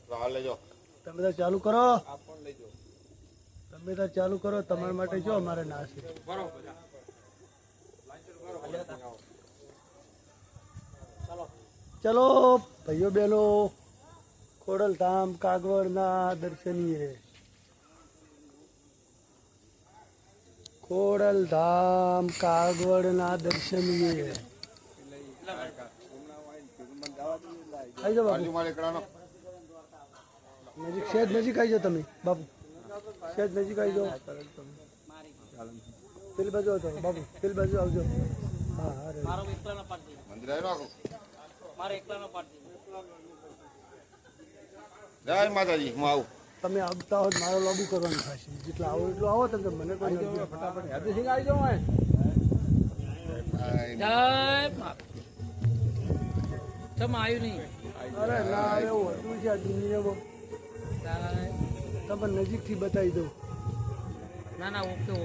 તમે તો ચાલુ કરો, તમે તો ચાલુ કરો. તમારા માટે જો અમારે ના છે. ચલો ભાઈઓ બહેનો, ખોડલધામ કાગવડના દર્શનીય, ખોડલધામ કાગવડના દર્શનીય. આવી જાઓ બાપુ, નજીક સેજ નજીક આવી જાઓ તમે બાપુ, સેજ નજીક આવી જાઓ. પેલી બાજુ આવતો બાપુ, પેલી બાજુ આવજો. હા હા જય માતાજી. હું આવું. તમે આવતા હો મારો લોબી કરવાનું થશે. જેટલા આવો એટલું આવો તમે મને કોઈ ફટાફટ હેદુસિંહ આવી જાઓ. આવ્યું નહીં. અરે ના એવું હતું છે આ દુનિયામાં. તમે નજીકથી બતાવી દઉં. ના ના ઓકે.